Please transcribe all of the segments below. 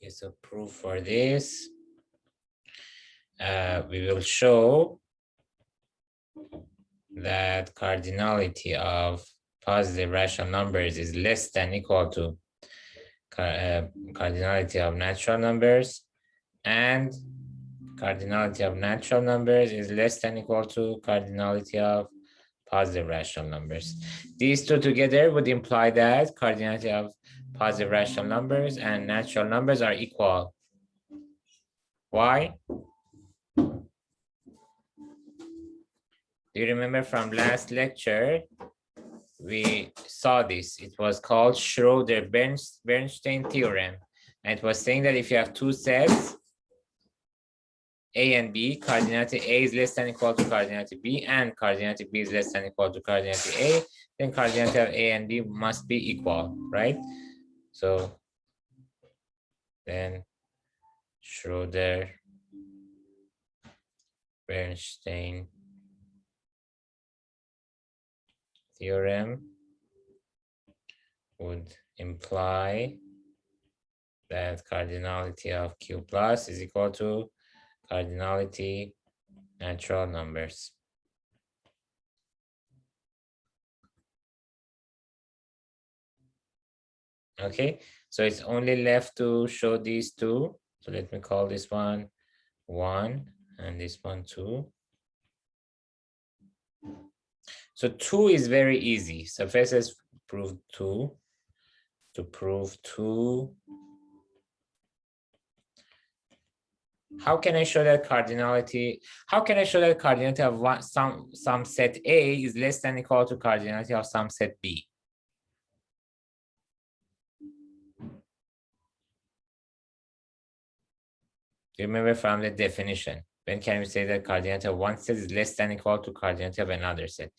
is a proof for this. We will show that cardinality of positive rational numbers is less than equal to cardinality of natural numbers, and cardinality of natural numbers is less than equal to cardinality of positive rational numbers. These two together would imply that cardinality of positive rational numbers and natural numbers are equal. Why? Do you remember from last lecture? We saw this. It was called Schroeder-Bernstein theorem. And it was saying that if you have two sets, A and B, cardinality A is less than or equal to cardinality B, and cardinality B is less than or equal to cardinality A, then cardinality of A and B must be equal, right? So then Schroeder-Bernstein theorem would imply that cardinality of Q plus is equal to cardinality natural numbers. Okay, so it's only left to show these two. So let me call this one 1 and this one 2. So 2 is very easy. So first let's prove 2. To prove 2, how can I show that cardinality? How can I show that cardinality of some set A is less than or equal to cardinality of some set B? Do you remember from the definition? When can we say that cardinality of one set is less than or equal to cardinality of another set?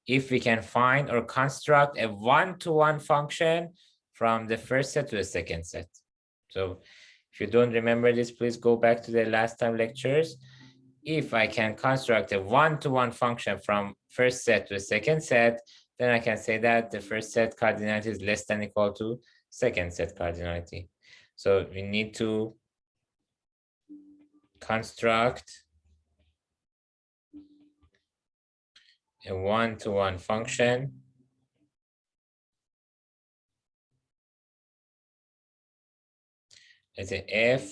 If we can find or construct a one-to-one function from the first set to the second set. So if you don't remember this, please go back to the last time lectures. If I can construct a one-to-one function from first set to the second set, then I can say that the first set cardinality is less than or equal to second set cardinality. So we need to construct a one-to-one function as a f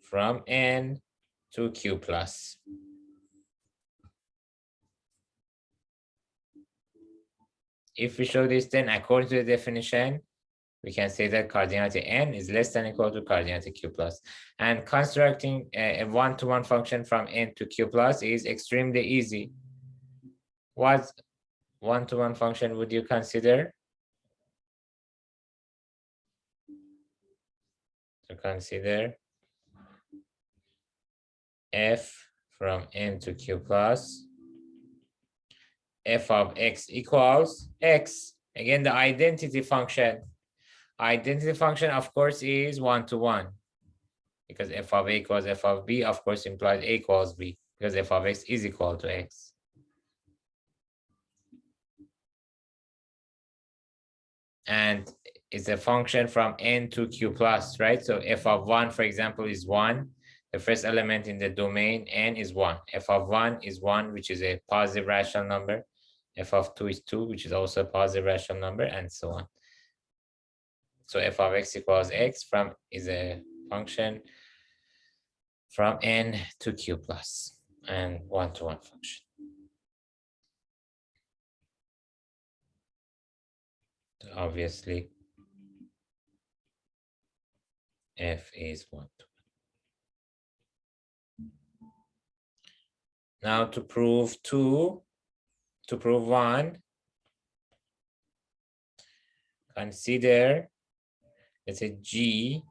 from n to q plus. If we show this, then according to the definition, we can say that cardinality n is less than or equal to cardinality q plus. And constructing a one-to-one function from n to q plus is extremely easy. What one-to-one function would you consider? So consider f from n to q plus, f of x equals x. Again, the identity function. Identity function, of course, is one-to-one, because f of a equals f of b, of course, implies a equals b, because f of x is equal to x. And it's a function from n to q plus, right? So f of 1, for example, is 1. The first element in the domain n is 1. F of 1 is 1, which is a positive rational number. F of 2 is 2, which is also a positive rational number, and so on. So f of x equals x is a function from n to q plus, and one-to-one function. So obviously, f is 1-to-1. Now to prove 1, consider, let's say G.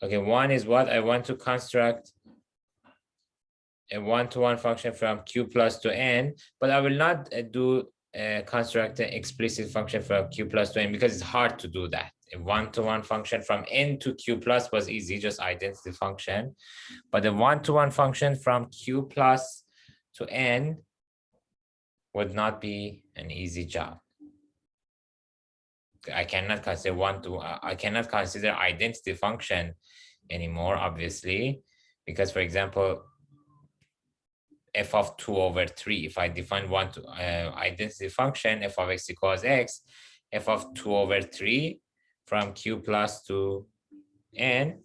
Okay, 1 is what? I want to construct a one-to-one function from q plus to n, but I will not construct an explicit function from q plus to n, because it's hard to do that. A one-to-one function from n to q plus was easy, just identity function. But a one-to-one function from q plus to n would not be an easy job. I cannot consider identity function anymore, obviously, because, for example, f of 2 over 3, if I define one to identity function, f of x equals x, f of 2 over 3 from q plus to n,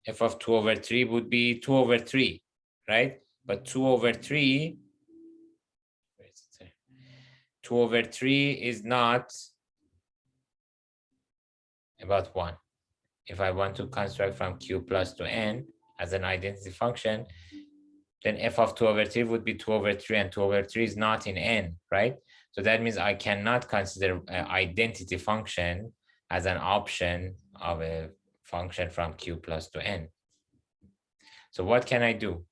f of 2 over 3 would be 2 over 3, right? But 2 over 3, 2 over 3 is not about 1. If I want to construct from q plus to n as an identity function, then f of 2 over 3 would be 2 over 3, and 2 over 3 is not in n, right? So that means I cannot consider an identity function as an option of a function from q plus to n. So what can I do?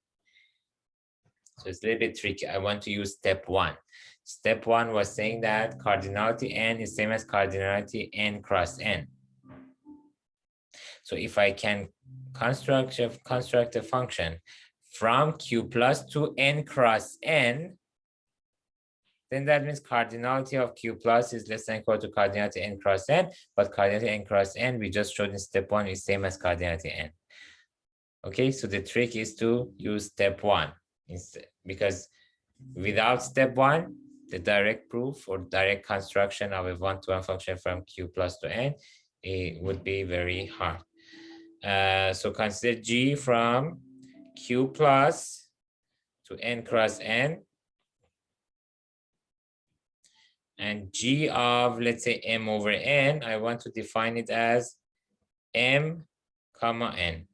So it's a little bit tricky. I want to use step 1. Step 1 was saying that cardinality n is same as cardinality n cross n. So if I can construct a function from q plus to n cross n, then that means cardinality of q plus is less than or equal to cardinality n cross n, but cardinality n cross n we just showed in step 1 is same as cardinality n. Okay, so the trick is to use step 1 instead, because without step 1, the direct proof or direct construction of a one-to-one function from q plus to n, it would be very hard. So consider g from q plus to n cross n, and g of, let's say, m over n, I want to define it as m comma n.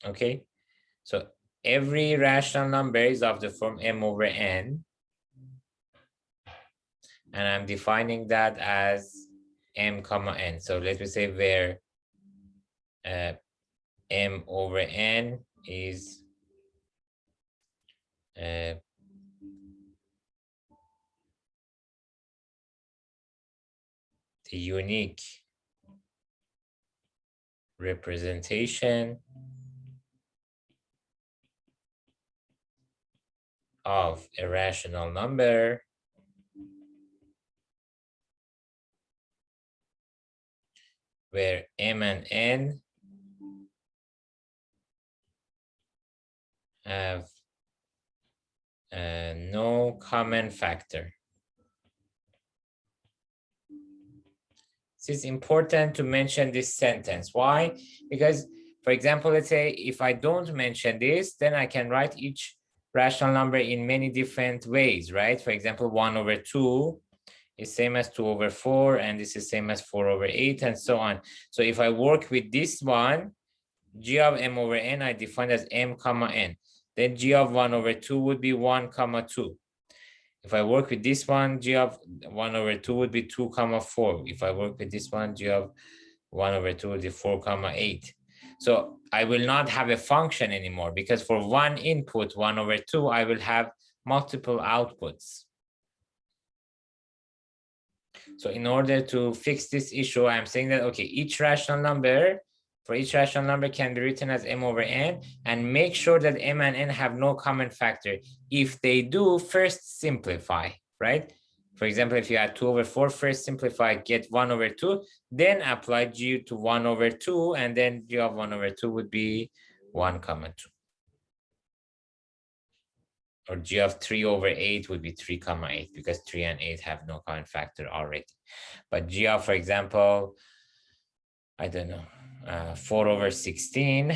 Okay, so every rational number is of the form m over n, and I'm defining that as m comma n. So let me say where m over n is the unique representation of a rational number where m and n have no common factor. It's important to mention this sentence. Why? Because, for example, let's say if I don't mention this, then I can write each rational number in many different ways, right? For example, 1 over 2 is same as 2 over 4, and this is same as 4 over 8, and so on. So if I work with this one, g of m over n, I define as m comma n. Then g of 1 over 2 would be 1 comma 2. If I work with this one, g of 1 over 2 would be 2 comma 4. If I work with this one, g of 1 over 2 would be 4 comma 8. So I will not have a function anymore, because for one input, 1 over 2, I will have multiple outputs. So in order to fix this issue, I'm saying that, okay, each rational number can be written as m over n, and make sure that m and n have no common factor. If they do, first simplify, right? For example, if you add 2 over 4, first simplify, get 1 over 2, then apply g to 1 over 2, and then g of 1 over 2 would be 1 comma 2. Or g of 3 over 8 would be 3 comma 8, because 3 and 8 have no common factor already. But g of, for example, I don't know, 4 over 16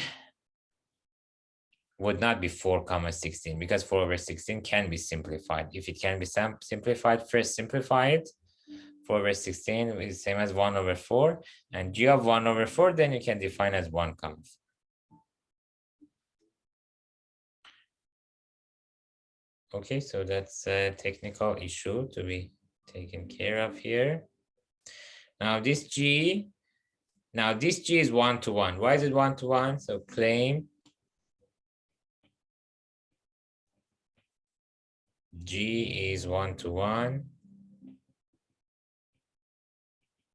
would not be 4 comma 16, because 4 over 16 can be simplified. If it can be simplified, first simplify it. 4 over 16 is same as 1 over 4, and g of 1 over 4, then you can define as 1 comma 4. Okay, so that's a technical issue to be taken care of here. Now this g is 1-to-1. Why is it 1-to-1? So claim g is 1-to-1.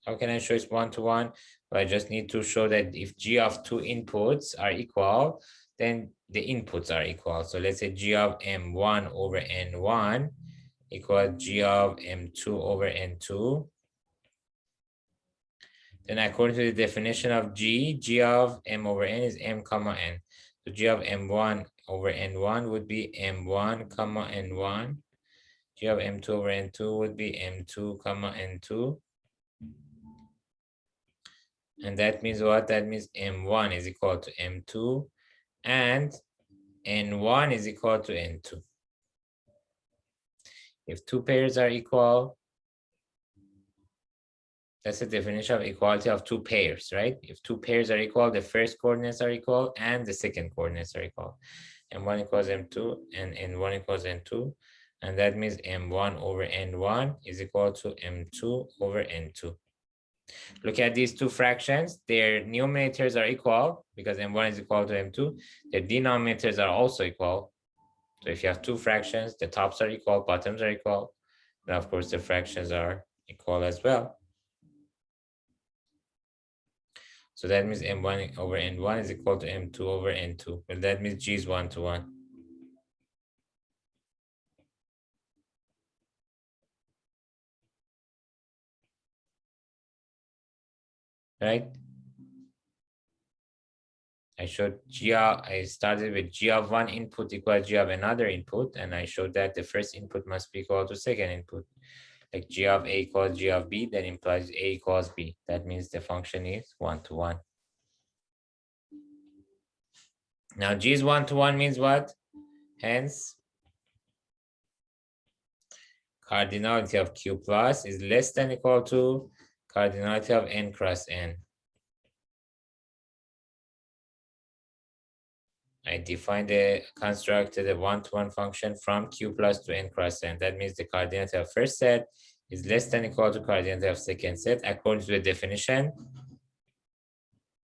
How can I show it's 1-to-1? Well, I just need to show that if g of 2 inputs are equal, then the inputs are equal. So let's say g of m1 over n1 equals g of m2 over n2. Then according to the definition of g of m over n is m comma n. So g of m1 over n1 would be m1 comma n1. G of m2 over n2 would be m2 comma n2. And that means what? That means m1 is equal to m2 and n1 is equal to n2. If two pairs are equal, that's the definition of equality of two pairs, right? If two pairs are equal, the first coordinates are equal and the second coordinates are equal. M1 equals M2 and N1 equals N2. And that means M1 over N1 is equal to M2 over N2. Look at these two fractions. Their numerators are equal because M1 is equal to M2. Their denominators are also equal. So if you have two fractions, the tops are equal, bottoms are equal. And of course, the fractions are equal as well. So that means M1 over N1 is equal to M2 over N2. Well, that means G is 1 to 1. Right? I started with G of one input equals G of another input, and I showed that the first input must be equal to second input. Like G of A equals G of B, that implies A equals B. That means the function is 1 to 1. Now G is 1 to 1 means what? Hence, cardinality of Q plus is less than equal to cardinality of N cross N. I define the constructed a one-to-one function from Q plus to N cross N. That means the cardinality of first set is less than equal to cardinality of second set according to the definition.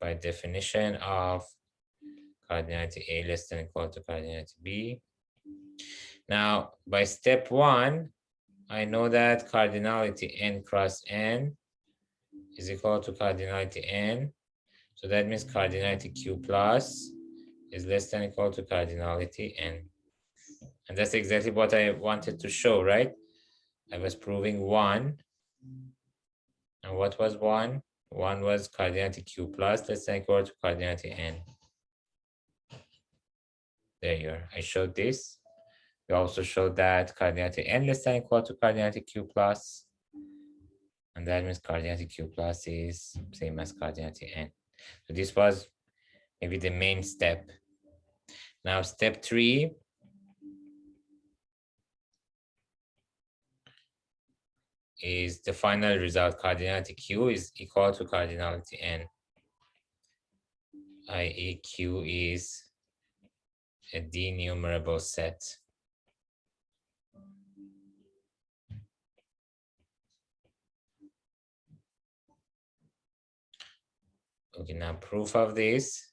By definition of cardinality A less than equal to cardinality B. Now, by step one, I know that cardinality N cross N is equal to cardinality N. So that means cardinality Q plus is less than equal to cardinality N. And that's exactly what I wanted to show, right? I was proving 1. And what was 1? 1 was cardinality Q plus less than equal to cardinality N. There you are. I showed this. We also showed that cardinality N less than equal to cardinality Q plus. And that means cardinality Q plus is same as cardinality N. So this was maybe the main step. Now step 3. Is the final result. Cardinality Q is equal to cardinality N, i.e. Q is a denumerable set. Okay, now proof of this.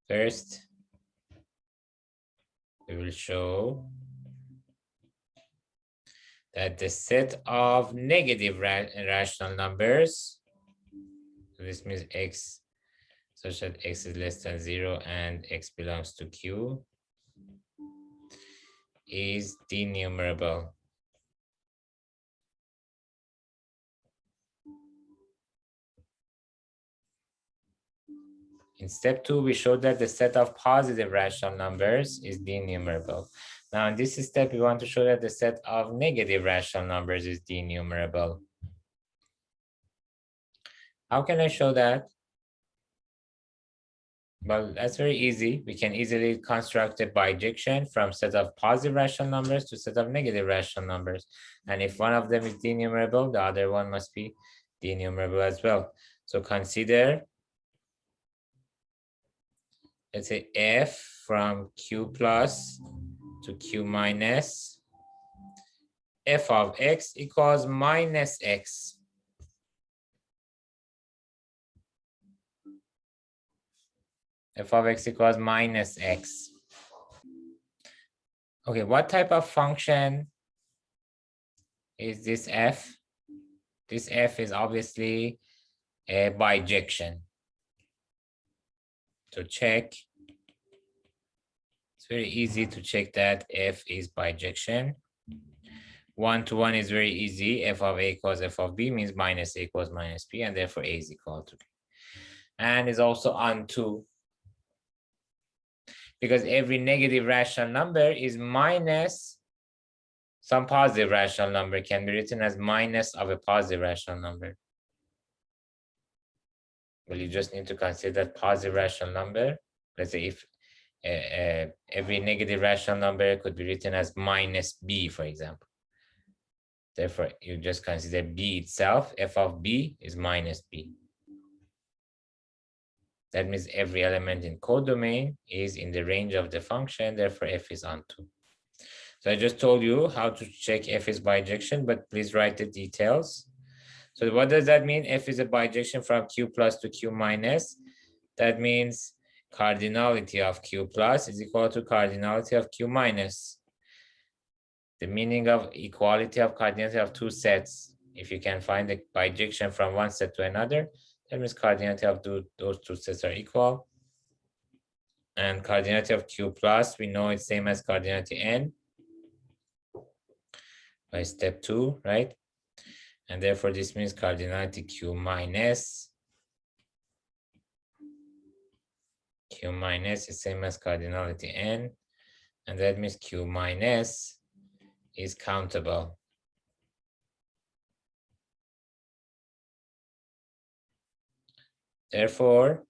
First, we will show that the set of negative rational numbers, so this means x such that x is less than 0 and x belongs to Q, is denumerable. In step 2, we showed that the set of positive rational numbers is denumerable. Now, in this step, we want to show that the set of negative rational numbers is denumerable. How can I show that? Well, that's very easy. We can easily construct a bijection from set of positive rational numbers to set of negative rational numbers. And if one of them is denumerable, the other one must be denumerable as well. So consider, let's say f from Q plus to Q minus, f of x equals minus x. F of x equals minus x. Okay, what type of function is this f? This f is obviously a bijection. So check It's very easy to check that f is bijection. 1-to-1 is very easy. F of a equals f of b means minus a equals minus b, and therefore a is equal to b. And is also onto, because every negative rational number is minus some positive rational number, can be written as minus of a positive rational number. Well, you just need to consider that positive rational number. Let's say if every negative rational number could be written as minus b, for example. Therefore, you just consider b itself. F of b is minus b. That means every element in codomain is in the range of the function. Therefore, f is onto. So I just told you how to check f is bijection, but please write the details. So what does that mean? F is a bijection from q plus to q minus. That means cardinality of q plus is equal to cardinality of q minus. The meaning of equality of cardinality of two sets. If you can find the bijection from one set to another, that means cardinality of those two sets are equal. And cardinality of q plus, we know it's same as cardinality n by step 2, right? And therefore this means cardinality q minus is same as cardinality n, and that means q minus is countable. Therefore,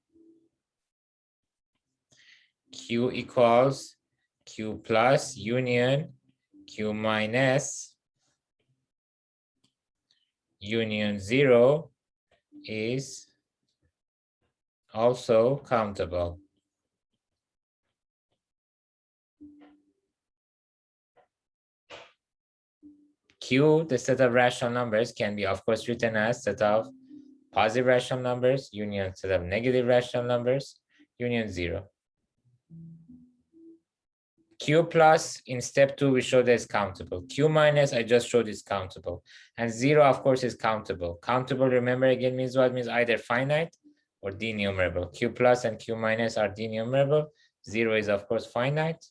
q equals q plus union q minus union 0 is also countable. Q, the set of rational numbers, can be of course written as set of positive rational numbers union set of negative rational numbers union 0. Q plus in step 2 we showed that it's countable. Q minus I just showed is countable, and 0 of course is countable. Countable, remember again, means what? Means either finite or denumerable. Q plus and Q minus are denumerable. 0 is of course finite.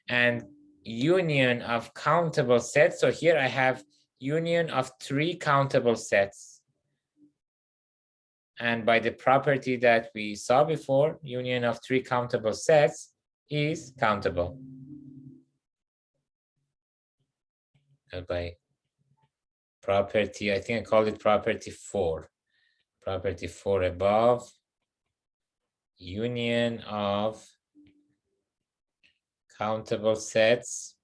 And union of countable sets. So here I have union of 3 countable sets. And by the property that we saw before, union of 3 countable sets is countable. And by property, I think I called it property 4. Property 4 above, union of countable sets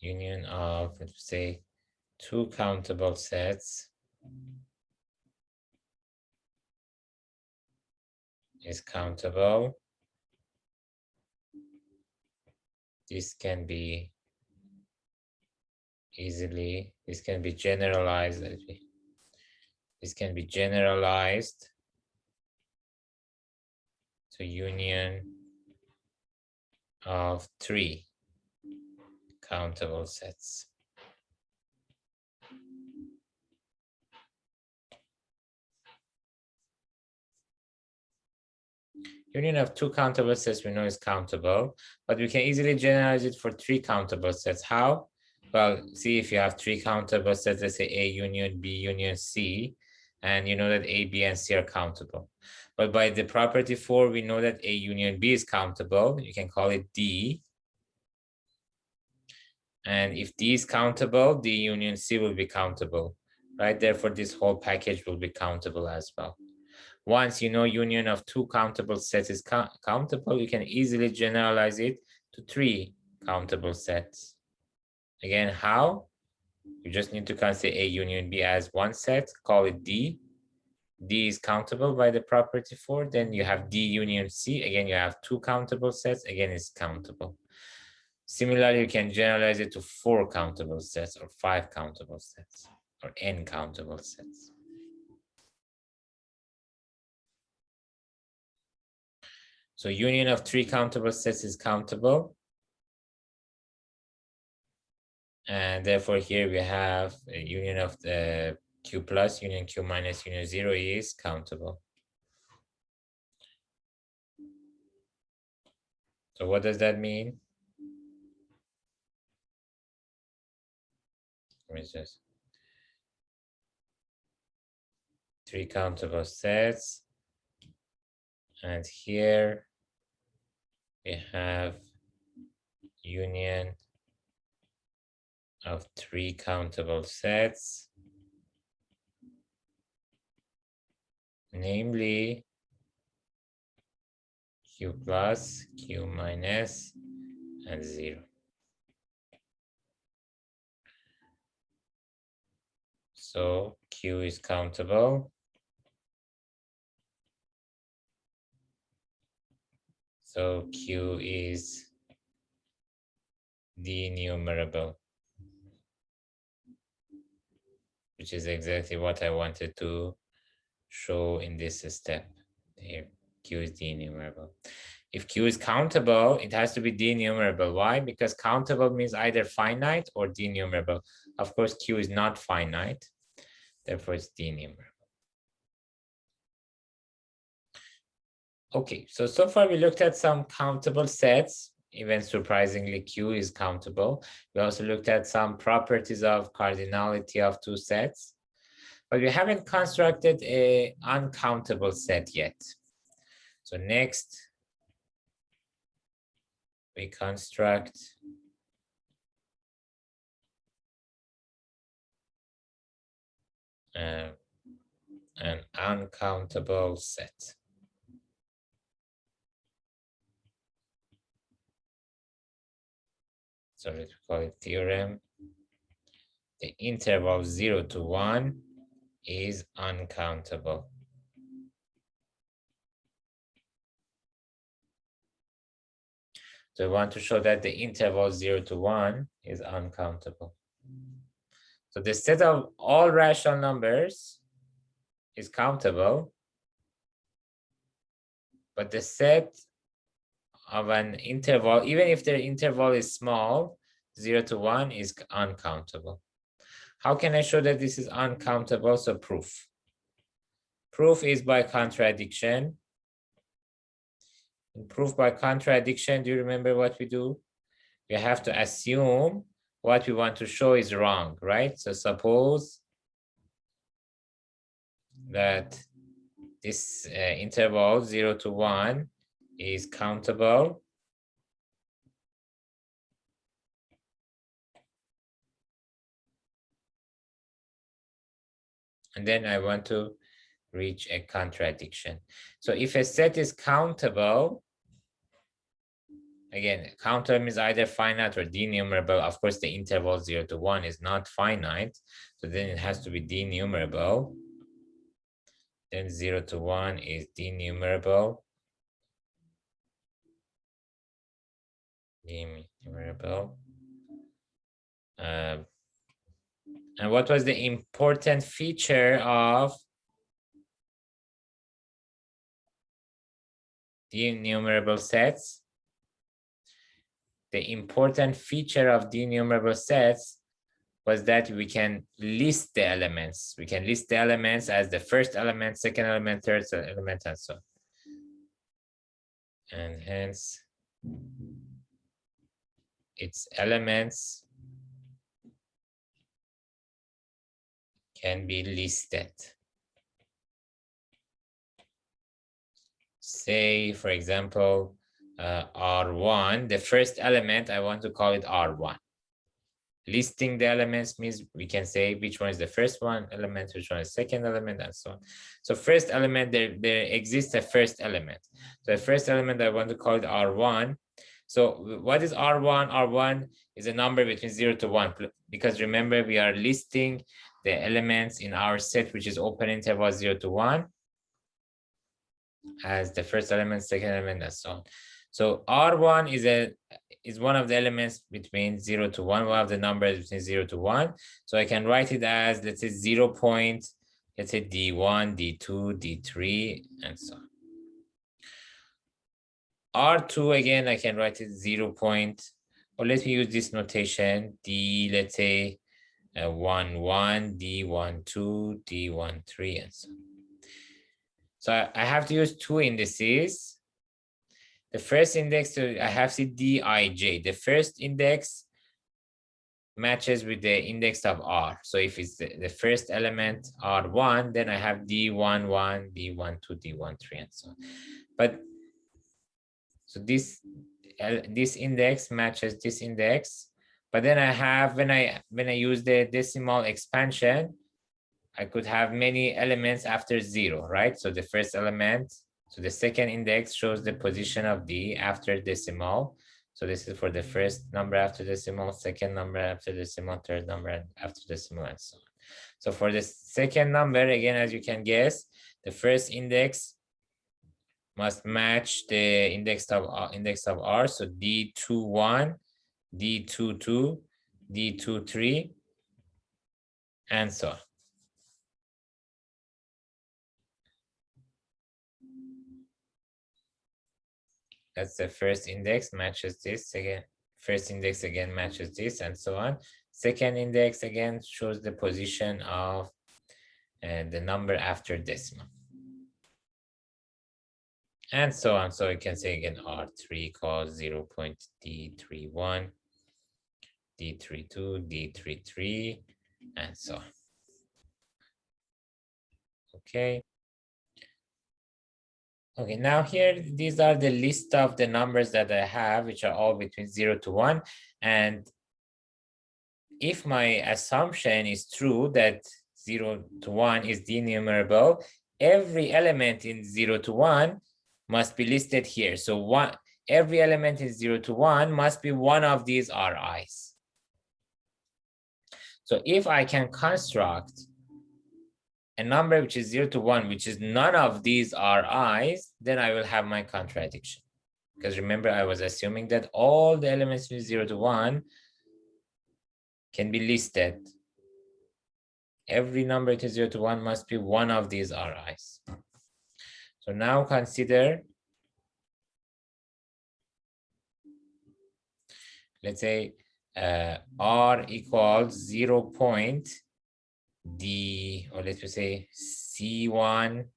union of, let's say, 2 countable sets is countable. This can be easily, this can be generalized. This can be generalized to union of 3 countable sets. Union of 2 countable sets we know is countable, but we can easily generalize it for 3 countable sets. How? Well, see, if you have 3 countable sets, let's say A union B union C, and you know that A, B, and C are countable. But by the property 4, we know that A union B is countable. You can call it D. And if D is countable, D union C will be countable, right? Therefore, this whole package will be countable as well. Once you know union of 2 countable sets is countable, you can easily generalize it to 3 countable sets. Again, how? You just need to consider A union B as one set, call it D. D is countable by the property 4. Then you have D union C. Again, you have 2 countable sets. Again, it's countable. Similarly, you can generalize it to 4 countable sets or 5 countable sets or n countable sets. So union of 3 countable sets is countable. And therefore here we have a union of the Q plus, union Q minus, union 0 is countable. So what does that mean? Let me just 3 countable sets. And here we have union of 3 countable sets, namely Q plus, Q minus, and 0. So Q is countable. So Q is denumerable, which is exactly what I wanted to show in this step. Here, Q is denumerable. If Q is countable, it has to be denumerable. Why? Because countable means either finite or denumerable. Of course, Q is not finite, therefore it's denumerable. Okay, so far we looked at some countable sets. Even surprisingly, Q is countable. We also looked at some properties of cardinality of 2 sets, but we haven't constructed an uncountable set yet. So next, we construct an uncountable set. So let's call it theorem. The interval 0 to 1 is uncountable. So we want to show that the interval 0 to 1 is uncountable. So the set of all rational numbers is countable, but the set of an interval, even if the interval is small, 0 to 1 is uncountable. How can I show that this is uncountable? So proof. Proof is by contradiction. In proof by contradiction, do you remember what we do? We have to assume what we want to show is wrong, right? So suppose that this interval 0 to 1 is countable. And then I want to reach a contradiction. So if a set is countable, again, countable means either finite or denumerable. Of course, the interval 0 to 1 is not finite, so then it has to be denumerable. Then 0 to 1 is denumerable. Denumerable. And what was the important feature of denumerable sets? The important feature of denumerable sets was that we can list the elements. We can list the elements as the first element, second element, third element, and so on. And hence, its elements can be listed. Say, for example, R1, the first element, I want to call it R1. Listing the elements means we can say which one is the first one element, which one is the second element, and so on. So first element, there exists a first element. So the first element, I want to call it R1. So what is R1? R1 is a number between 0 to 1, because remember, we are listing the elements in our set, which is open interval 0 to 1, as the first element, second element, and so on. So R1 is one of the elements between 0 to 1, one of the numbers between 0 to 1. So I can write it as, let's say, 0 point, let's say D1, D2, D3, and so on. R2, again, I can write it 0 point, or let me use this notation, D, let's say, 1, 1, D1, 2, D1, 3, and so on. So I have to use 2 indices. the first index, I have C Dij. The first index matches with the index of R. So if it's the first element R1, then I have D11, D12, D13, and so on. But so this index matches this index. But then I have, when I use the decimal expansion, I could have many elements after 0, right? So the first element, so the second index shows the position of D after decimal. So this is for the first number after decimal, second number after decimal, third number after decimal, and so on. So for the second number, again, as you can guess, the first index must match the index of R. So D21, D22, D23, and so on. That's the first index matches this again. First index again matches this, and so on. Second index again shows the position of the number after decimal. And so on. So you can say again R3 equals 0.D31, D32, D33, and so on. Okay. Okay, now here, these are the list of the numbers that I have, which are all between 0 to 1. And if my assumption is true that 0 to 1 is denumerable, every element in 0 to 1 must be listed here. So every element in 0 to 1 must be one of these Ri's. So if I can construct a number which is 0 to 1, which is none of these Ri's, then I will have my contradiction. Because remember, I was assuming that all the elements from 0 to 1 can be listed. Every number to 0 to 1 must be one of these Ri's. So now consider, let's say R equals 0. Or let's say C1,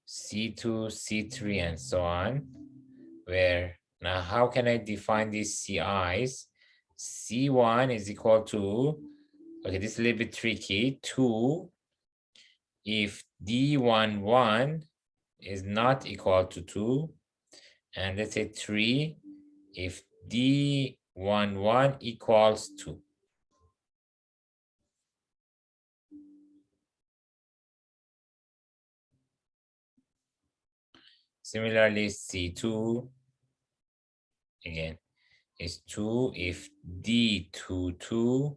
C2, C3, and so on, where now how can I define these CIs? C1 is equal to, okay, this is a little bit tricky, 2 if D11 is not equal to 2, and let's say 3 if D11 equals 2. Similarly, C2, again, is 2 if D22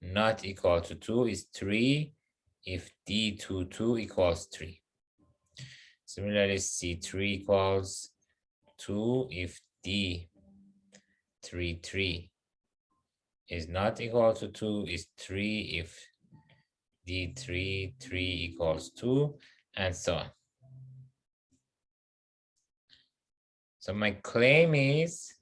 not equal to 2 is 3 if D22 equals 3. Similarly, C3 equals 2 if D33 is not equal to 2 is 3 if D33 equals 2, and so on. So my claim is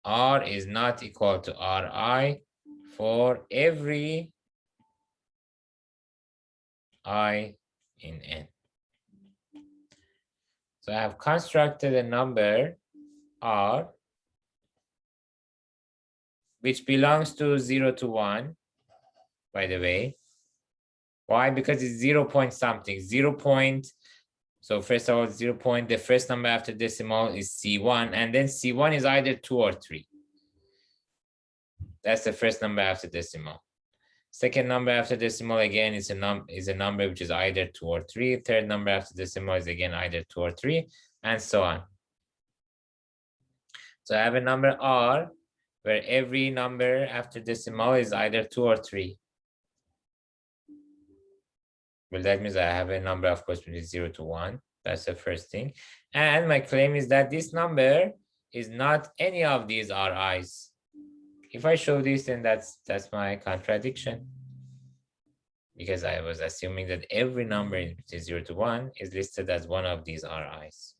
R is not equal to Ri for every I in N. So I have constructed a number R which belongs to 0 to 1, by the way. Why? Because it's 0 point something. 0 point. So first of all, 0 point, the first number after decimal is C1, and then C1 is either 2 or 3. That's the first number after decimal. Second number after decimal, again, is a number which is either 2 or 3. Third number after decimal is again either 2 or 3, and so on. So I have a number R where every number after decimal is either 2 or 3. Well, that means I have a number, of course, between 0 to 1. That's the first thing. And my claim is that this number is not any of these Ri's. If I show this, then that's my contradiction. Because I was assuming that every number in 0 to 1 is listed as one of these Ri's.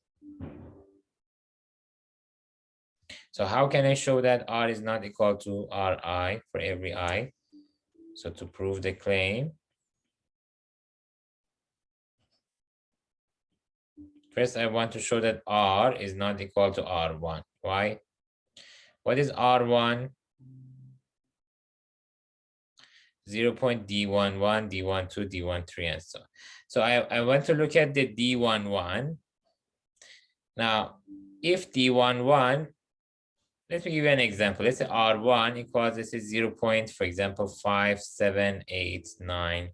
So how can I show that R is not equal to Ri for every I? So to prove the claim, First, I want to show that R is not equal to R1. Why? What is R1? 0.D11, D12, D13, and so on. So I want to look at the D11. Now, if D11, let me give you an example. Let's say R1 equals, this is 0. For example, 5, 7, 8, 9.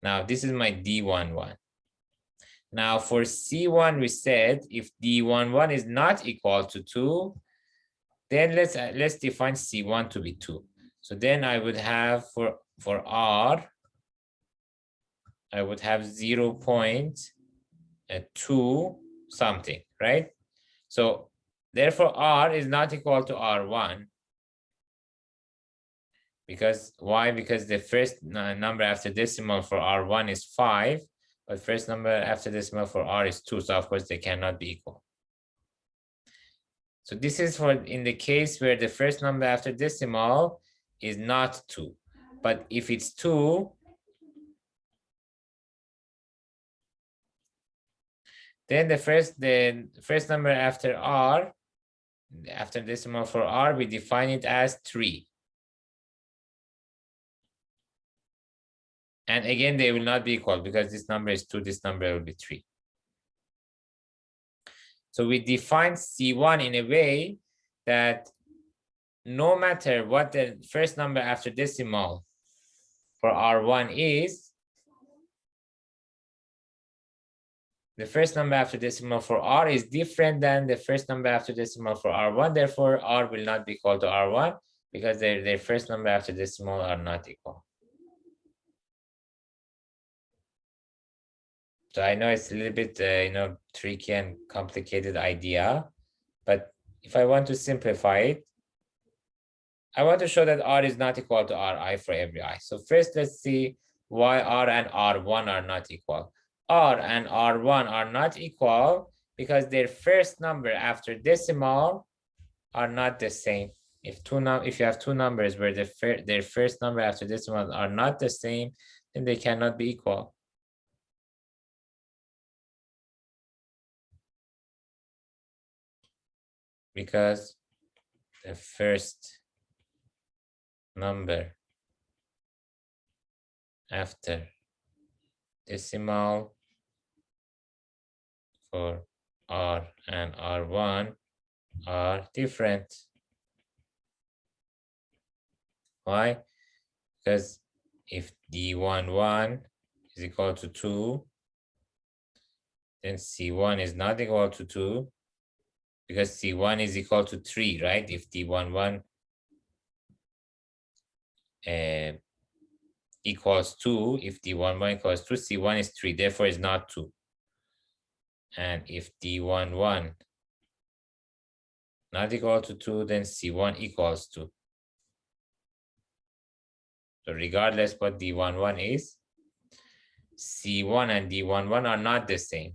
Now, this is my D11. Now, for C1, we said if D11 is not equal to 2, then let's define C1 to be 2. So then I would have for R, I would have 0.2 something, right? So therefore, R is not equal to R1. Because why? Because the first number after decimal for R1 is 5, but first number after decimal for R is 2. So of course they cannot be equal. So this is for in the case where the first number after decimal is not 2. But if it's 2, then the first number after R, after decimal for R, we define it as 3. And again, they will not be equal because this number is 2, this number will be 3. So we define C1 in a way that no matter what the first number after decimal for R1 is, the first number after decimal for R is different than the first number after decimal for R1. Therefore, R will not be equal to R1 because their first number after decimal are not equal. So I know it's a little bit, tricky and complicated idea, but if I want to simplify it, I want to show that R is not equal to Ri for every I. So first, let's see why R and R1 are not equal. R and R1 are not equal because their first number after decimal are not the same. If you have two numbers where their first number after decimal are not the same, then they cannot be equal. Because the first number after decimal for R and R1 are different. Why? Because if D11 is equal to 2, then C1 is not equal to 2 because C1 is equal to 3, right? If D11 equals 2, if D11 equals 2, C1 is 3, therefore it's not 2. And if D11 not equal to 2, then C1 equals 2. So regardless what D11 is, C1 and D11 are not the same.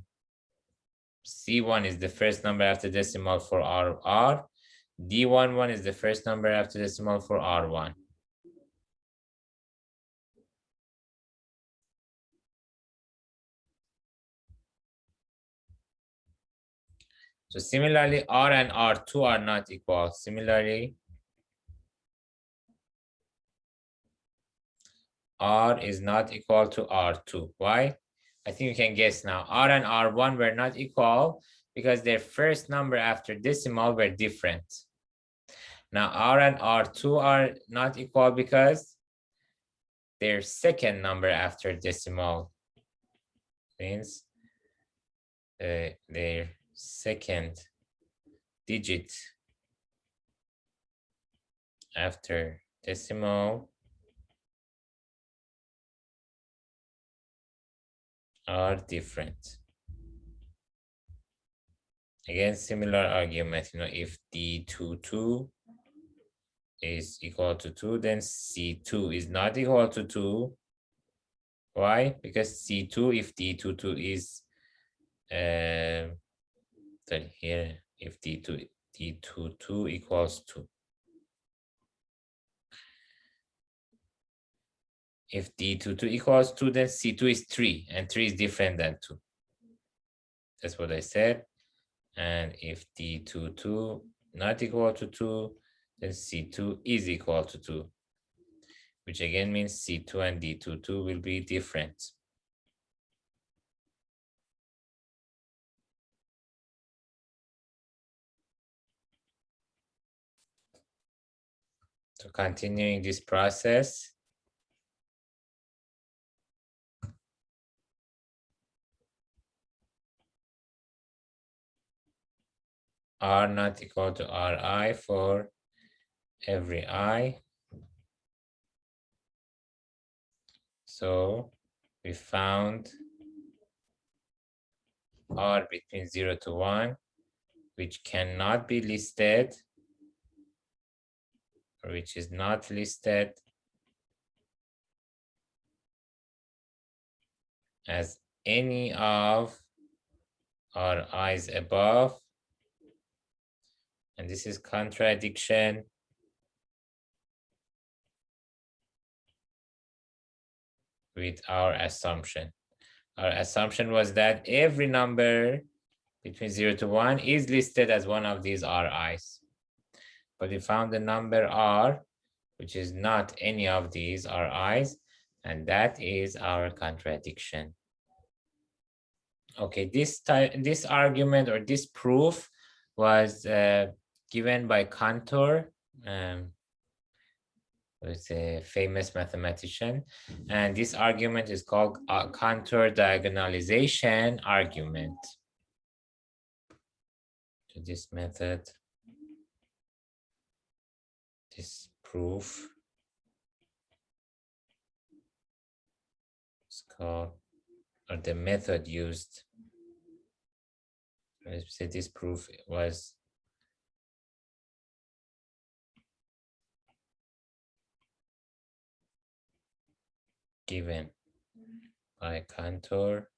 C1 is the first number after decimal for R. D11 is the first number after decimal for R1. So similarly, R and R2 are not equal. Similarly, R is not equal to R2. Why? I think you can guess now. R and R1 were not equal because their first number after decimal were different. Now R and R2 are not equal because their second number after decimal means their second digit after decimal are different. Again, similar argument, if D22 is equal to 2, then C2 is not equal to 2. Why? Because C2, if D22 is, sorry, here, if D22 equals 2. If D22 equals 2, then C2 is 3, and 3 is different than 2. That's what I said. And if D22 not equal to 2, then C2 is equal to 2, which again means C2 and D22 will be different. So continuing this process, R not equal to Ri for every I. So we found R between 0 to 1, which cannot be listed, or which is not listed as any of our i's above. And this is contradiction with our assumption. Our assumption was that every number between 0 to 1 is listed as one of these Ri's. But we found the number R, which is not any of these Ri's, and that is our contradiction. Okay, this argument or this proof was given by Cantor, who's a famous mathematician, and this argument is called Cantor diagonalization argument. So this method, this proof is called, or the method used, let's say this proof was given by Cantor,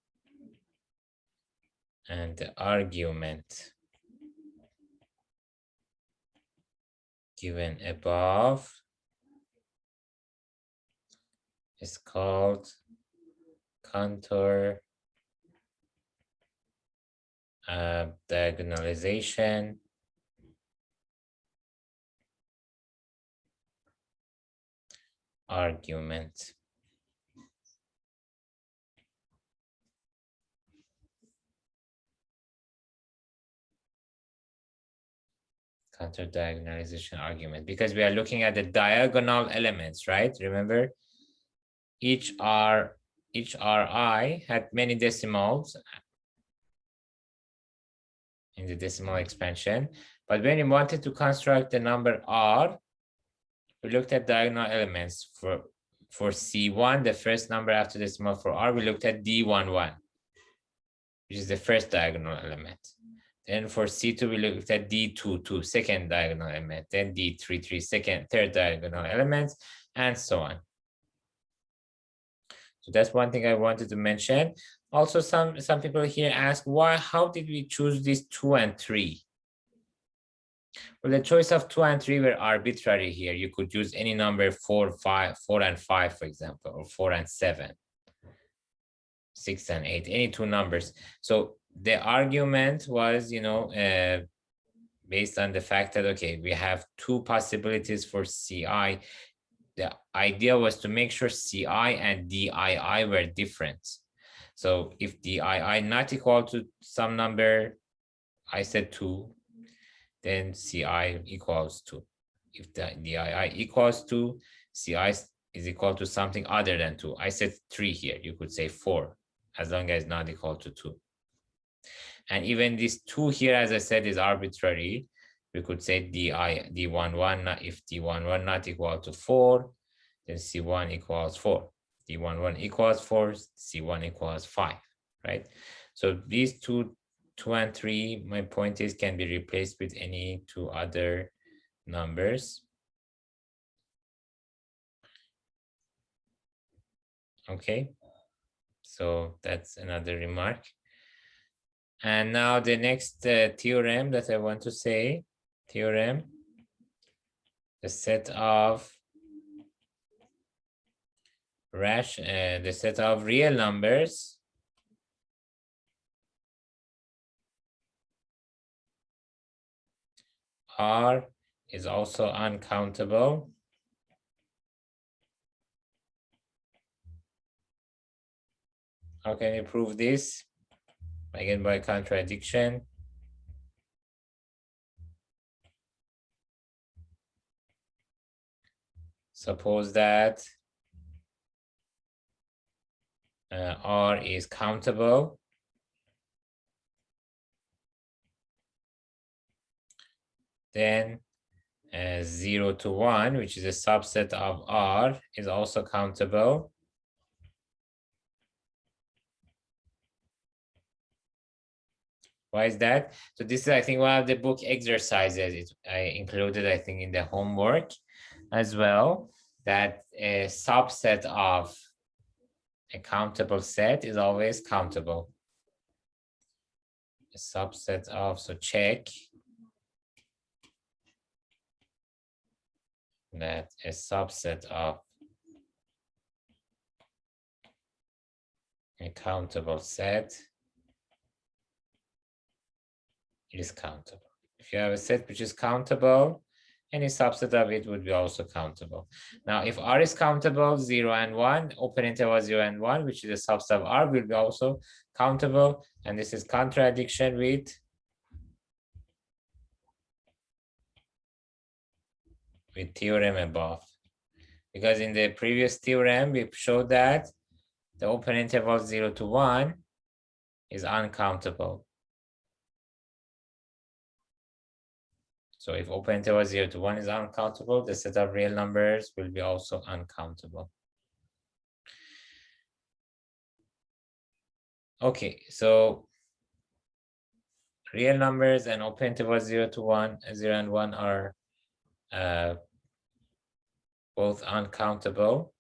and the argument given above is called Cantor diagonalization argument. Cantor diagonalization argument, because we are looking at the diagonal elements, right? Remember, each Ri had many decimals in the decimal expansion, but when we wanted to construct the number R, we looked at diagonal elements. For C1, the first number after decimal for R, we looked at D11, which is the first diagonal element. Then for C2, we looked at D22, second diagonal element, then D33, third diagonal element, and so on. So that's one thing I wanted to mention. Also, some people here ask, how did we choose these 2 and 3? Well, the choice of 2 and 3 were arbitrary here. You could use any number 4 and 5, for example, or 4 and 7, 6 and 8, any two numbers. So the argument was, based on the fact that, okay, we have two possibilities for CI. The idea was to make sure CI and DII were different. So if DII not equal to some number, I said 2, then CI equals 2. If the DII equals 2, CI is equal to something other than 2. I said 3 here. You could say 4, as long as not equal to 2. And even this 2 here, as I said, is arbitrary. We could say D11, if D11 not equal to 4, then C1 equals 4. D11 equals 4, C1 equals 5, right? So these 2 and 3, my point is, can be replaced with any two other numbers. Okay, so that's another remark. And now the next theorem that I want to say, the set of real numbers R is also uncountable. How can you prove this? Again, by contradiction. Suppose that R is countable. Then 0 to 1, which is a subset of R, is also countable. Why is that? So this is, I think, one of the book exercises I included, I think, in the homework as well, that a subset of a countable set is always countable. A subset of, so check that a subset of a countable set is countable. If you have a set which is countable, any subset of it would be also countable. Now, if R is countable, 0 and 1, open interval 0 and 1, which is a subset of R, will be also countable. And this is contradiction with theorem above. Because in the previous theorem, we showed that the open interval 0 to 1 is uncountable. So if open interval 0 to 1 is uncountable, the set of real numbers will be also uncountable. Okay, so real numbers and open interval 0 to 1, 0 and 1 are both uncountable,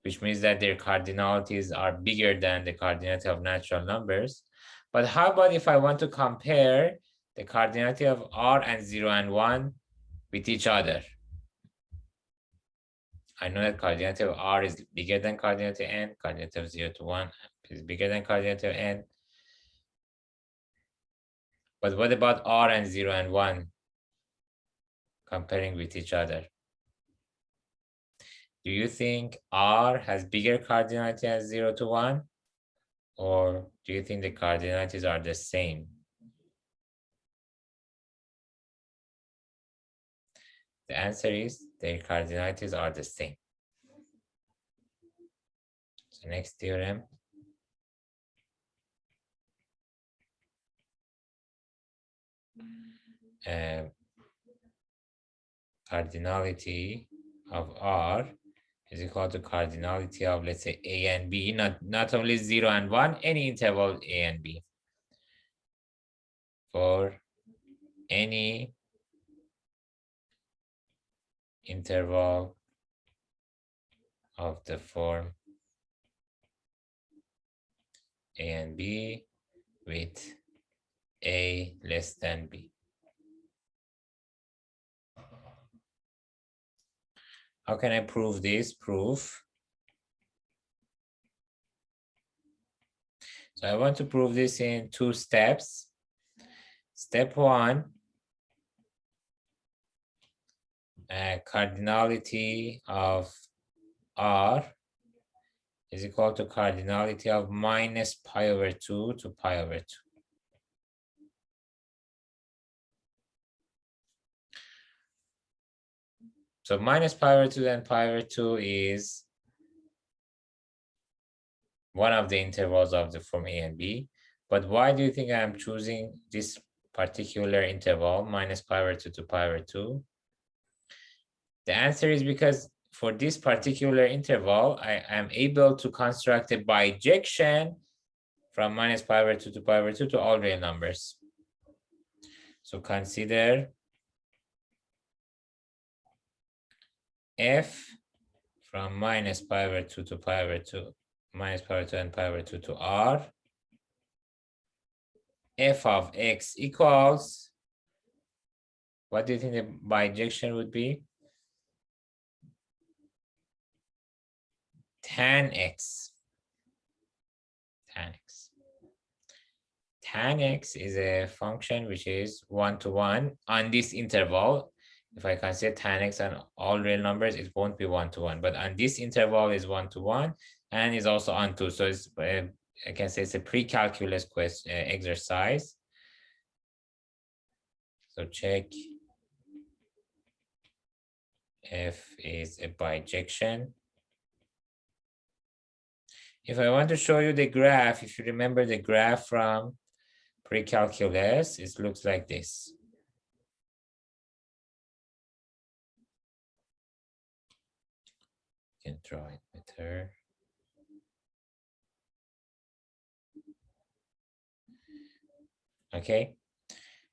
which means that their cardinalities are bigger than the cardinality of natural numbers. But how about if I want to compare the cardinality of R and 0 and 1 with each other? I know that cardinality of R is bigger than cardinality of N, cardinality of 0 to 1 is bigger than cardinality of N. But what about R and 0 and 1 comparing with each other? Do you think R has bigger cardinality as 0 to 1? Or do you think the cardinalities are the same? The answer is their cardinalities are the same. So next theorem. Cardinality of R is equal to cardinality of, let's say, A and B, not only 0 and 1, any interval A and B. For any interval of the form A and B with A less than B. How can I prove this proof? So I want to prove this in 2 steps. Step 1, cardinality of R is equal to cardinality of minus pi over 2 to pi over 2. So minus pi over 2 and pi over 2 is one of the intervals of the form A and B. But why do you think I'm choosing this particular interval, minus pi over 2 to pi over 2? The answer is because for this particular interval, I am able to construct a bijection from minus pi over 2 to pi over 2 to all real numbers. So consider f from minus pi over 2 to pi over 2, minus pi over 2 and pi over 2 to R. F of x equals, what do you think the bijection would be? Tan x. Tan x. tan x is a function which is 1-to-1 on this interval. If I consider tan x on all real numbers, it won't be 1-to-1, but on this interval is 1-to-1 and is also on 2. So it's I can say it's a pre-calculus question exercise. So check f is a bijection. If I want to show you the graph, if you remember the graph from pre-calculus, it looks like this. You can draw it better. Okay,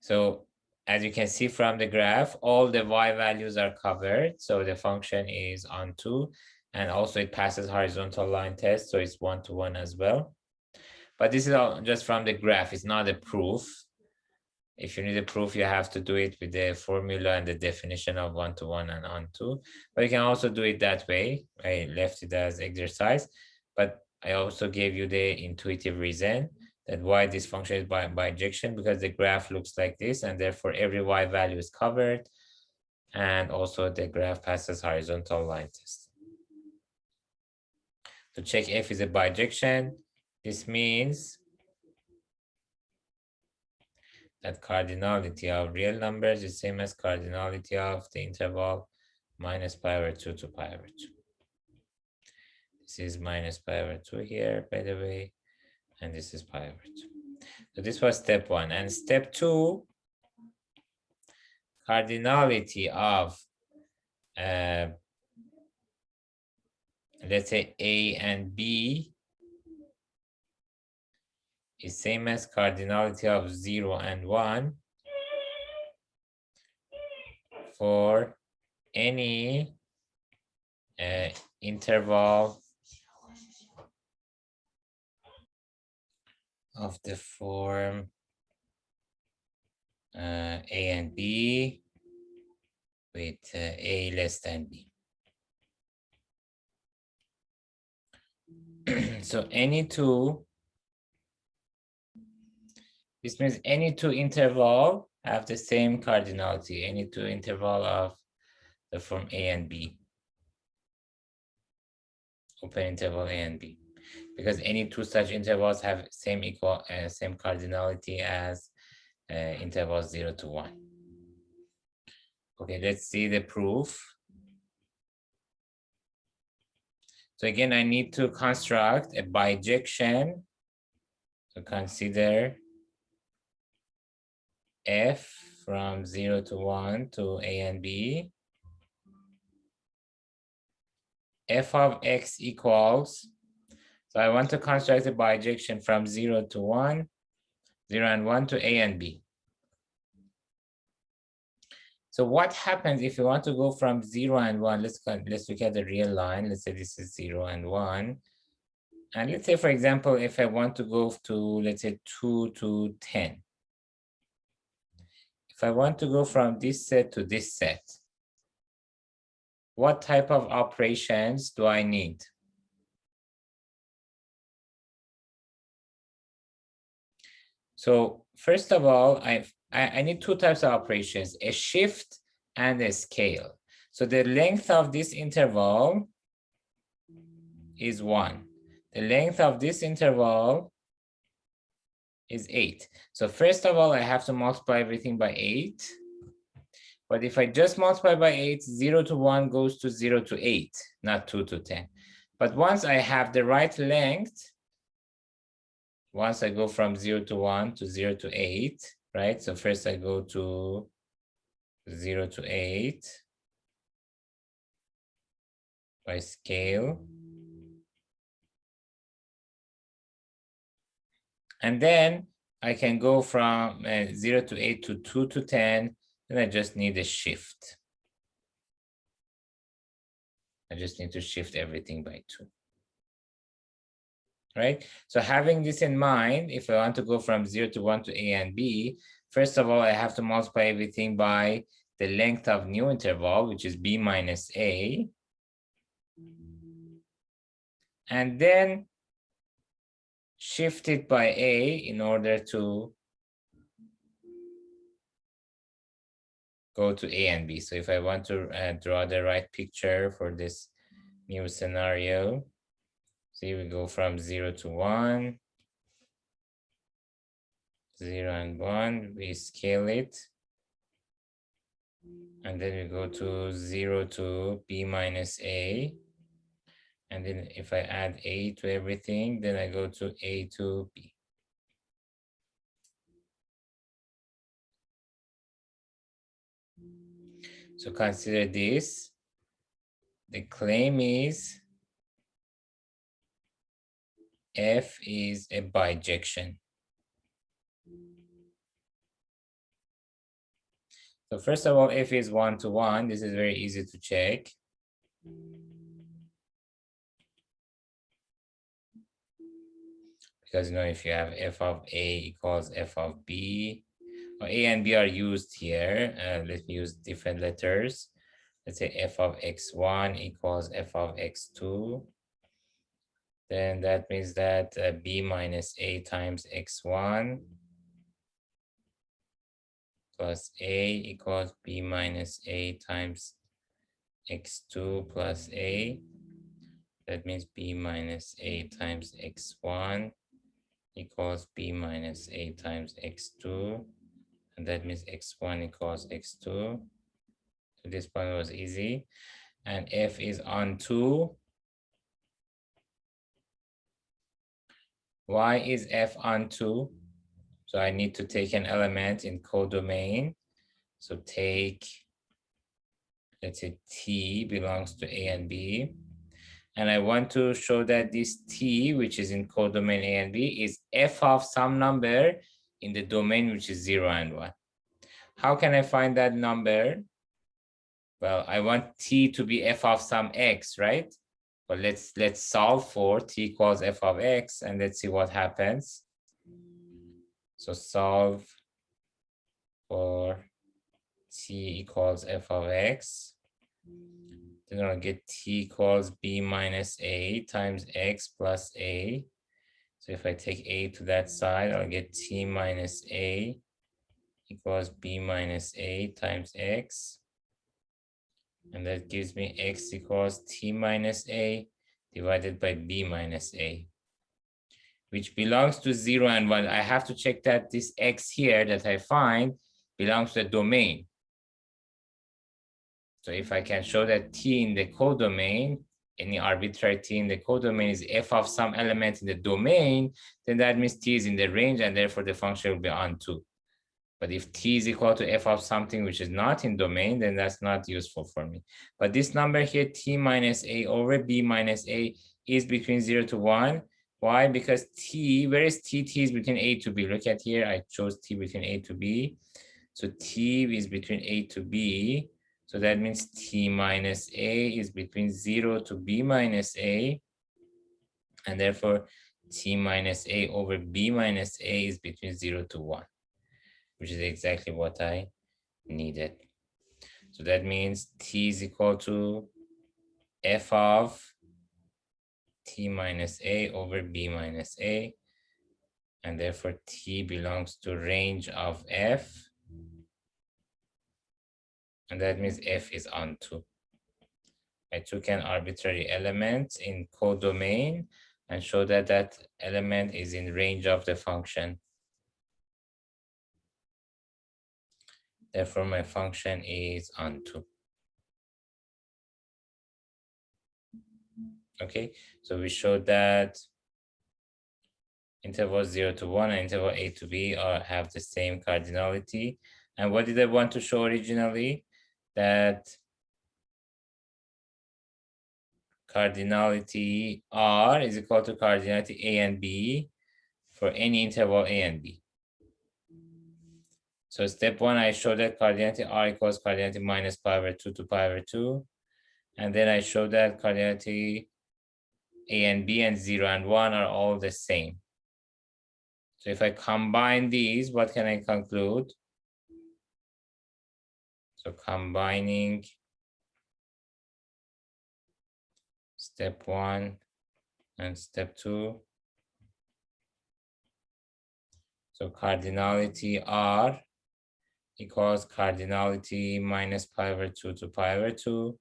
so as you can see from the graph, all the y values are covered. So the function is on 2, and also it passes horizontal line test, so it's 1-to-1 as well. But this is all just from the graph, it's not a proof. If you need a proof, you have to do it with the formula and the definition of 1-to-1 and onto. But you can also do it that way. I left it as exercise, but I also gave you the intuitive reason that why this function is bijection, because the graph looks like this, and therefore every y value is covered, and also the graph passes horizontal line test. To check f is a bijection, this means that cardinality of real numbers is same as cardinality of the interval minus pi over 2 to pi over 2. This is minus pi over 2 here, by the way, and this is pi over 2. So this was step 1. And step 2, cardinality of, let's say A and B is same as cardinality of 0 and 1 for any interval of the form A and B with A less than B. So any two, this means any two interval have the same cardinality, any two interval of the form A and B, open interval A and B, because any two such intervals have same cardinality as intervals 0 to 1. Okay, let's see the proof. So again, I need to construct a bijection to consider f from 0 to 1 to A and B. F of x equals, so I want to construct a bijection from 0 to 1, 0 and 1 to A and B. So what happens if you want to go from 0 and 1? Let's look at the real line. Let's say this is 0 and 1. And let's say, for example, if I want to go to, let's say, 2 to 10. If I want to go from this set to this set, what type of operations do I need? So first of all, I need two types of operations, a shift and a scale. So the length of this interval is 1. The length of this interval is 8. So first of all, I have to multiply everything by 8. But if I just multiply by 8, 0 to 1 goes to 0 to 8, not 2 to 10. But once I have the right length, once I go from 0 to 1 to 0 to 8, right? So first I go to 0 to 8 by scale. And then I can go from 0 to 8 to 2 to 10, and I just need a shift. I just need to shift everything by 2. Right? So having this in mind, if I want to go from 0 to 1 to A and B, first of all, I have to multiply everything by the length of new interval, which is B minus A. And then shift it by a in order to go to a and b. So if I want to draw the right picture for this new scenario, see, we go from 0 to 1, 0 and 1, we scale it, and then we go to 0 to b minus a, and then if I add a to everything, then I go to a to b. So consider this. The claim is f is a bijection. So first of all, f is 1 to 1. This is very easy to check. Because if you have f of a equals f of b, or a and b are used here. Let me use different letters. Let's say f of x1 equals f of x2. Then that means that b minus a times x1 plus a equals b minus a times x2 plus a. That means b minus a times x1 equals b minus a times x2. And that means x1 equals x2. So this one was easy. And f is on 2. Why is f on 2? So I need to take an element in codomain. So take, let's say t belongs to a and b. And I want to show that this t, which is in codomain a and b, is f of some number in the domain which is 0 and 1. How can I find that number? Well, I want t to be f of some x, right? But let's solve for t equals f of x, and let's see what happens. So solve for t equals f of x. Then I'll get t equals b minus a times x plus a. So if I take a to that side, I'll get t minus a equals b minus a times x. And that gives me x equals t minus a divided by b minus a, which belongs to 0 and 1. I have to check that this x here that I find belongs to the domain. So if I can show that t in the codomain, any arbitrary t in the codomain is f of some element in the domain, then that means t is in the range, and therefore the function will be on 2. But if t is equal to f of something which is not in domain, then that's not useful for me. But this number here, t minus a over b minus a, is between 0 to 1. Why? Because t, where is t? T is between a to b. Look at here, I chose t between a to b. So t is between a to b. So that means t minus a is between 0 to b minus a. And therefore, t minus a over b minus a is between 0 to 1. Which is exactly what I needed. So that means t is equal to f of t minus a over b minus a, and therefore t belongs to range of f, and that means f is on 2. I took an arbitrary element in codomain and showed that that element is in range of the function. Therefore, my function is on 2. Okay, so we showed that intervals 0 to 1 and interval a to b have the same cardinality. And what did I want to show originally? That cardinality R is equal to cardinality a and b for any interval a and b. So step 1, I showed that cardinality R equals cardinality minus pi over 2 to pi over 2. And then I showed that cardinality a and b and 0 and 1 are all the same. So if I combine these, what can I conclude? So combining step 1 and step 2, So cardinality R equals cardinality minus pi over 2 to pi over 2.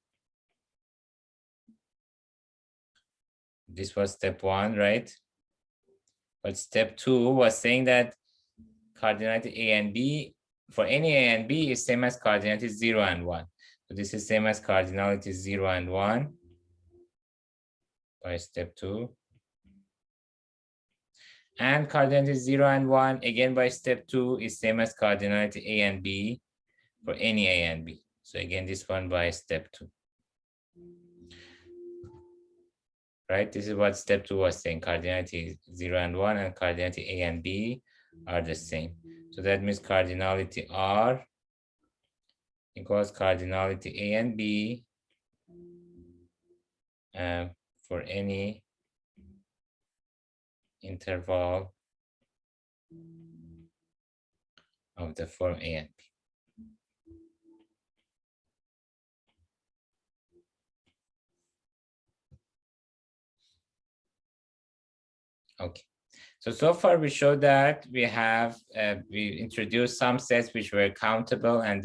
This was step 1, right? But step 2 was saying that cardinality A and B for any A and B is same as cardinality 0 and 1. So this is same as cardinality 0 and 1 by step 2. And cardinality 0 and 1 again by step 2 is same as cardinality A and B for any A and B. So again, this one by step 2. Right? This is what step 2 was saying. Cardinality 0 and 1 and cardinality A and B are the same. So that means cardinality R equals cardinality A and B for any interval of the form A and B. Okay. So far we showed that we have, we introduced some sets which were countable and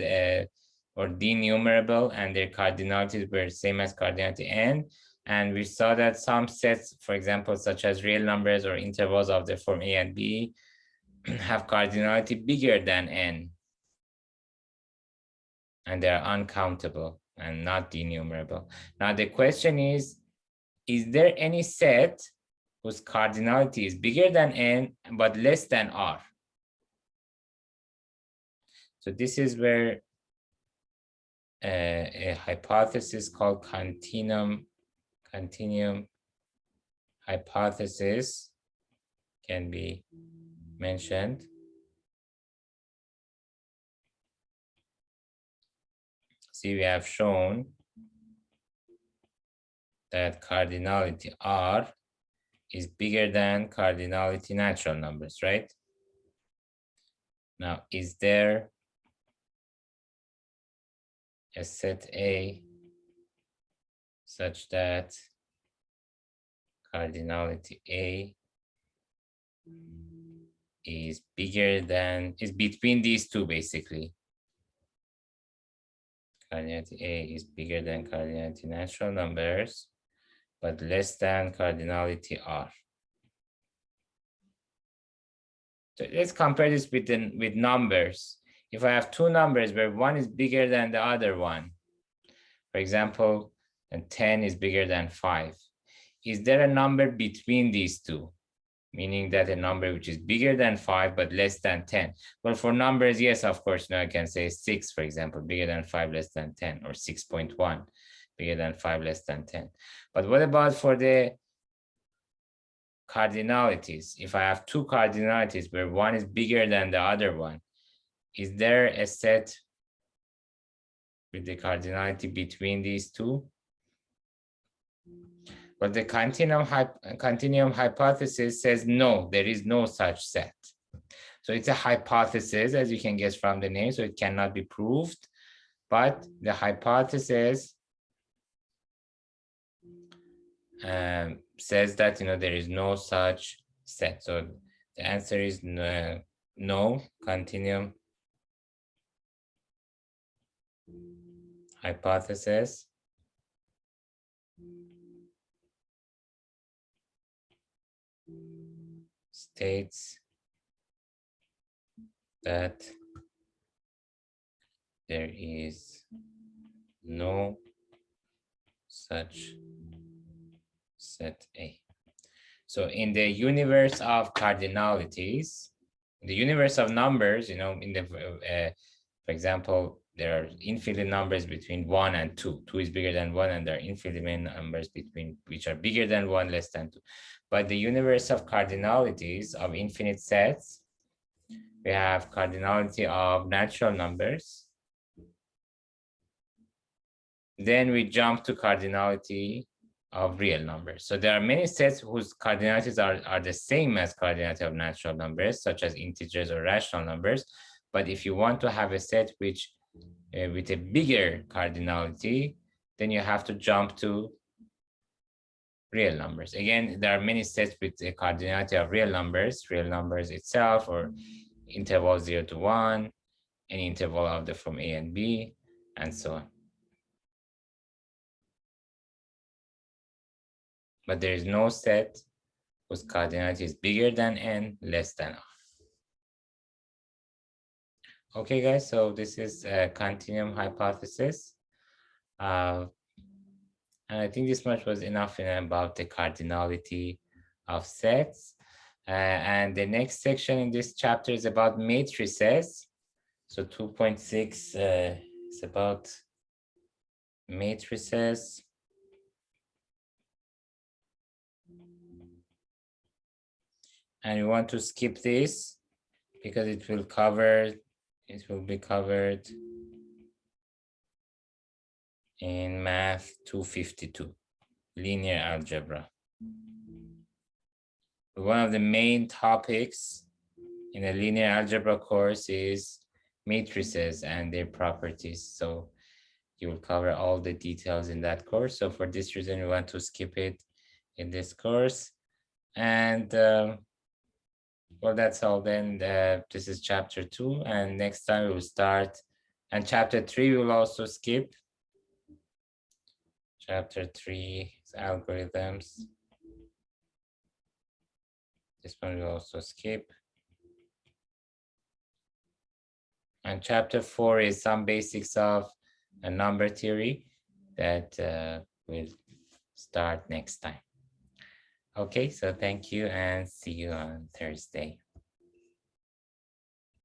or denumerable, and their cardinalities were same as cardinality n. And we saw that some sets, for example, such as real numbers or intervals of the form A and B, have cardinality bigger than n. And they're uncountable and not denumerable. Now the question is there any set whose cardinality is bigger than n but less than r? So this is where a hypothesis called continuum hypothesis can be mentioned. See, we have shown that cardinality R is bigger than cardinality natural numbers, right? Now, is there a set A such that cardinality A is bigger than, is between these two basically? Cardinality A is bigger than cardinality natural numbers, but less than cardinality R. So let's compare this with numbers. If I have two numbers where one is bigger than the other one, for example, and 10 is bigger than 5, is there a number between these two? Meaning that a number which is bigger than 5 but less than 10. Well, for numbers, yes, of course. Now I can say 6, for example, bigger than 5, less than 10, or 6.1, bigger than 5, less than 10. But what about for the cardinalities? If I have two cardinalities where one is bigger than the other one, is there a set with the cardinality between these two? But the continuum hypothesis says no, there is no such set. So it's a hypothesis, as you can guess from the name, so it cannot be proved. But the hypothesis says that there is no such set. So the answer is no continuum hypothesis states that there is no such set A. So in the universe of cardinalities, in the universe of numbers, in the, for example, there are infinite numbers between 1 and 2. 2 is bigger than 1, and there are infinite numbers between which are bigger than 1, less than 2. But the universe of cardinalities of infinite sets, we have cardinality of natural numbers. Then we jump to cardinality of real numbers. So there are many sets whose cardinalities are the same as cardinality of natural numbers, such as integers or rational numbers. But if you want to have a set which with a bigger cardinality, then you have to jump to real numbers. Again, there are many sets with a cardinality of real numbers itself, or interval 0 to 1, any interval out from A and B, and so on. But there is no set whose cardinality is bigger than n, less than r. Okay, guys, so this is a continuum hypothesis. And I think this much was enough about the cardinality of sets. And the next section in this chapter is about matrices. So 2.6 is about matrices. And we want to skip this because it will be covered in Math 252, linear algebra. One of the main topics in a linear algebra course is matrices and their properties. So you will cover all the details in that course. So for this reason, we want to skip it in this course. And well, that's all then. This is chapter 2, and next time we will start. And chapter 3 we will also skip. Chapter 3 is algorithms. This one we will also skip. And chapter 4 is some basics of a number theory that we'll start next time. Okay, so thank you and see you on Thursday.